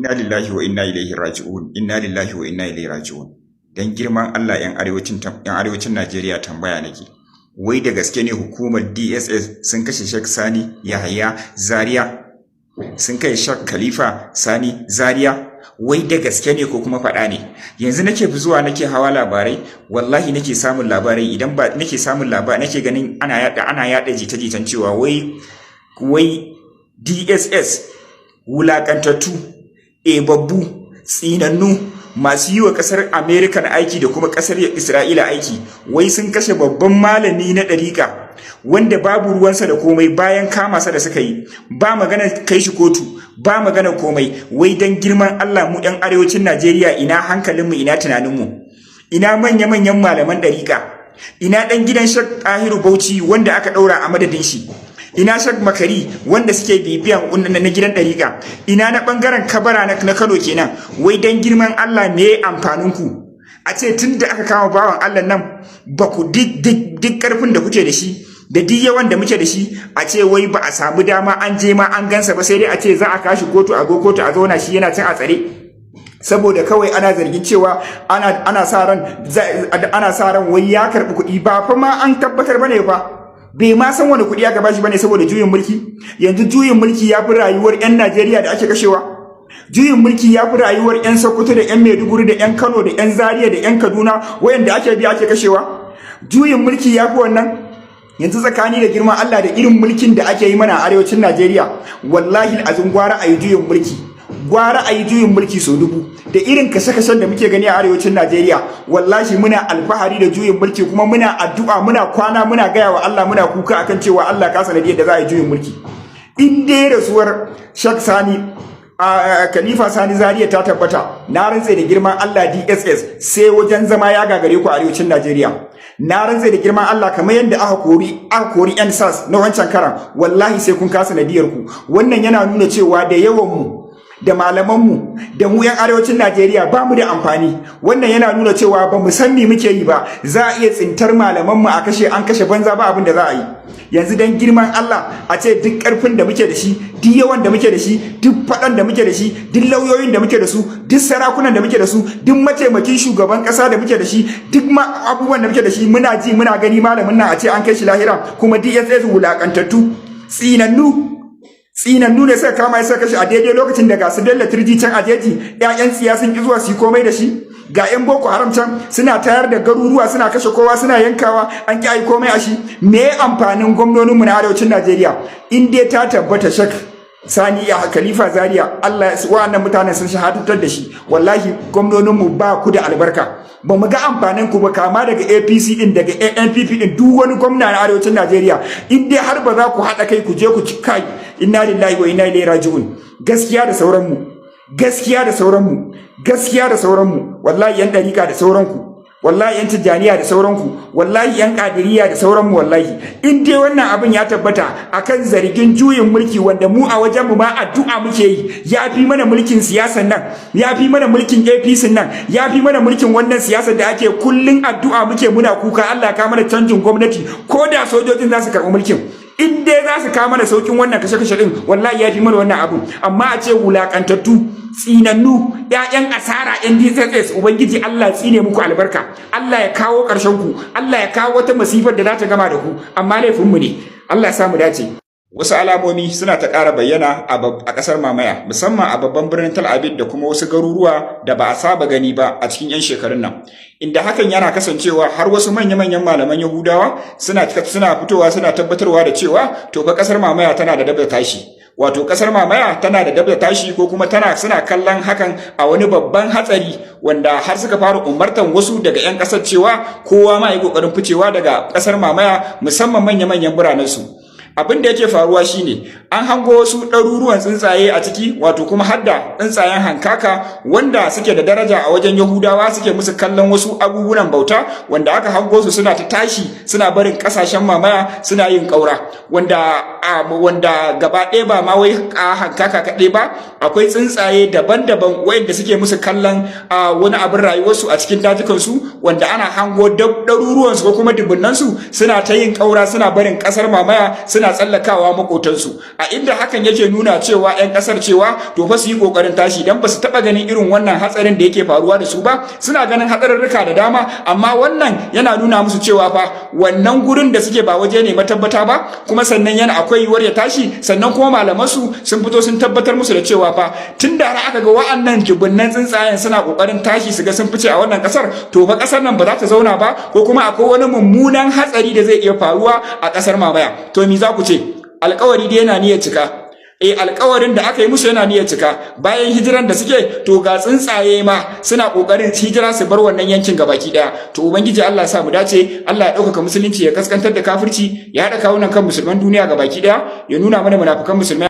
Inna lillahi wa inna ilaihi raji'un. Inna lillahi wa inna ilaihi raji'un. Dan girman Allah yan arewacin Najeriya tambaya nake. Wai da gaske ne hukumar D.S.S sun kashe Sheikh Sani Yahaya Zaria? Sun kai Sheikh Khalifa Sani Zaria? Wai da gaske ne ko kuma faɗa ne? Yanzu nake zuwa nake hawa labarai, wallahi nake samun labarai, idan ba nake samun labarai nake ganin ana yada jita-jitan cewa wai D.S.S wulakantattu, ebabbu, tsinannu, masu yi wa kasar American aiki da kuma kasar Isra'ila aiki, wai sun kashe babban malami na ɗariƙa wanda babu ruwansa da komai bayan kama sa da suka yi, ba magana kai shi kotu, ba magana komai. Wai dan girman Allah mu ɗan arewacin Najeriya ina hankalinmu, ina tunaninmu, ina manya-manyan malaman ɗariƙa, ina ɗan gidan Sheikh Tahiru Bauchi wanda aka ɗaura a madadin shi, ina Sheikh Makari wanda suke bibiyan na gidan ɗariƙa, ina na ɓangaren kabara na Kano kenan. Wai dan girman Allah me amfanin ku? A ce tun da aka kama bawan Allah nan ba ku duk ƙarfin da kuke da shi da duk yawan da muke da shi, a ce wai ba a samu dama an je ma an gansa ba, sai dai a ce za a kashi kotu, a zo kotu a zauna shi yana cin a tsare saboda kawai ana zargin cewa ana sa ran wai ya karɓi kuɗi, ba fa ma an tabbatar bane ba, bai ma san wani kuɗi aka bashi bane saboda juyin mulki. Yanzu juyin mulki ya fi rayuwar 'yan Najeriya da ake kashewa. Juyin mulki ya fi rayuwar 'yan Sokoto da 'yan Maiduguri da 'yan Kano da 'yan Zaria da 'yan Kaduna wayanda ake biya ake kashewa. Juyin mulki ya fi wannan. Yanzu tsakani da girman Allah da irin mulkin da ake yi mana a arewacin Najeriya, wallahi azun gwara a yi juyin mulki, gwara a yi juyin mulki sau dubu. Da irin kashe-kashen da muke gani a arewacin Najeriya, wallahi muna alfahari da juyin mulki, kuma muna addu'a, muna kwana, muna gaya wa Allah, muna kuka akan cewa Allah ka sanadiyar da za a yi juyin mulki. In dai rasuwar Sheikh Sani Khalifa Sani Zaria ta tabbata, na rantse da girman Allah D.S.S sai wajen zama ya gagare ku a arewacin Najeriya. Na rantse da girman Allah kamar yadda aka kori D.S.S na wancan karan, wallahi sai kun kasa nadiyar ku. Wannan yana nuna cewa da yawan mu da malamanmu da mu 'yan arewacin Najeriya ba mu da amfani. Wannan yana nuna cewa ba mu san me muke yi ba. Za a iya tsintar malamanmu a kashe, an kashe banza ba abin da za a yi. Yanzu dan girman Allah a ce duk karfin da muke da shi, duk yawan da muke da shi, duk faɗan da muke da shi, duk lauyoyin da muke da su, duk sarakunan da muke da su, duk mataimakin shugaban ƙasa da muke da shi, duk abubuwan da muke da shi, muna ji muna gani malamin nan a ce an kai shi lahira, kuma D.S.S wulakantattu, tsinannu ne suka kama ya saka shi a daidai lokacin da ga su dalla turji can a jeji, ƴaƴan siyasan ki zuwa su komai da shi, ga ƴan boko haram can suna tayar da garuruwa, suna kashe kowa, suna yankawa, an ki ai komai a shi. Me amfanin gwamnonin mu na arewacin Najeriya? In dai ta tabbata Sheikh Sani ya Khalifa Zaria, Allah wa'annan mutanen sun shahadatar da shi, wallahi gwamnonin mu ba ku da albarka. Ba mu ga amfanin ku ba, kama daga APC din, daga NPP din, duk wani gwamna na arewacin Najeriya. In dai har ba za ku haɗa kai ku je ku ci kai, inna lillahi wa inna ilaihi raji'un. Gaskiya da sauran mu, gaskiya da sauran mu, gaskiya da sauran mu, wallahi yan dariƙa da sauran ku, wallahi yan tijaniya da sauran ku, wallahi yan kadiriya da sauran mu. Wallahi in dai wannan abin ya tabbata akan zargin juyin mulki, wanda mu a wajen mu ma addu'a muke yi, ya fi mana mulkin siyasan nan, ya fi mana mulkin APC nan, ya fi mana mulkin wannan siyasar da ake kullun addu'a muke, muna kuka Allah ka mana canjin gwamnati, ko da sojojin za su karɓi mulkin. In dai za su kawo mana saukin wannan kashe-kashe din, wallahi ya fi mana wannan abu. Amma a ce wulakantattu, tsinannu, ƴaƴan asara, ƴan D.S.S, ubangiji Allah tsine muku albarka, Allah ya kawo ƙarshen ku, Allah ya kawo wata masifar da za ta gama da ku, amma laifinmu ne. Allah ya samu dace. Wasu alamomi suna ta ƙara bayyana a ƙasar mamaya, musamman a babban birnin Tel Aviv da kuma wasu garuruwa da ba a saba gani ba a cikin 'yan shekarun nan. Inda hakan yana kasancewa har wasu manya-manyan malaman Yahudawa suna fitowa suna tabbatarwa da cewa to fa ƙasar mamaya tana da dabda tashi. Wato ƙasar mamaya tana da dabda tashi, ko kuma suna kallon hakan a wani babban hatsari, wanda har suka fara umartan wasu daga 'yan ƙasar cewa kowa ma yi ƙoƙarin ficewa daga ƙasar mamaya, musamman manya-manyan biranensu. Abin da yake faruwa shine an hango wasu ɗaruruwan tsuntsaye a ciki, wato kuma hadda tsuntsayen hankaka wanda suke da daraja a wajen Yahudawa, suke musu kallon wasu abubuwan bauta, wanda aka hango su suna ta tashi, suna barin kasashen mamaya, suna yin ƙaura, wanda gaba ɗaya ba ma wai hankaka kaɗai ba, akwai tsuntsaye daban-daban wayanda suke musu kallon wani abin rayuwarsu a cikin dajikansu, wanda ana hango ɗaruruwansu ko kuma dubbunansu suna ta yin ƙaura, suna barin ƙasar mamaya, suna suna tsallakawa makotansu, a inda hakan yake nuna cewa 'yan kasar cewa to fa su yi kokarin tashi dan ba su taba ganin irin wannan hatsarin da yake faruwa da su ba. Suna ganin hatsarurruka da dama, amma wannan yana nuna musu cewa fa wannan gurin da suke ba waje ne matabbata ba, kuma sannan yana akwai yiwuwar ya tashi. Sannan kuma malamansu sun fito sun tabbatar musu da cewa fa tunda har aka ga wa'annan jibunnan tsuntsayen suna kokarin tashi su ga sun fice a wannan kasar, to fa kasar nan ba za ta zauna ba, ko kuma akwai wani mummunan hatsari da zai iya faruwa a kasar mamaya. To me za ku ce? Alƙawari dai yana niyyar cika. Alƙawarin da aka yi musu yana niyyar cika. Bayan hijiran da suke, to ga tsuntsaye ma suna kokarin hijira su bar wannan yankin gabaki daya. To ubangiji Allah ya sa mu dace, Allah ya ɗaukaka musulunci, ya kaskantar da kafirci, ya haɗa kawunan kan musulman duniya gabaki daya, ya nuna mana munafukan musulmai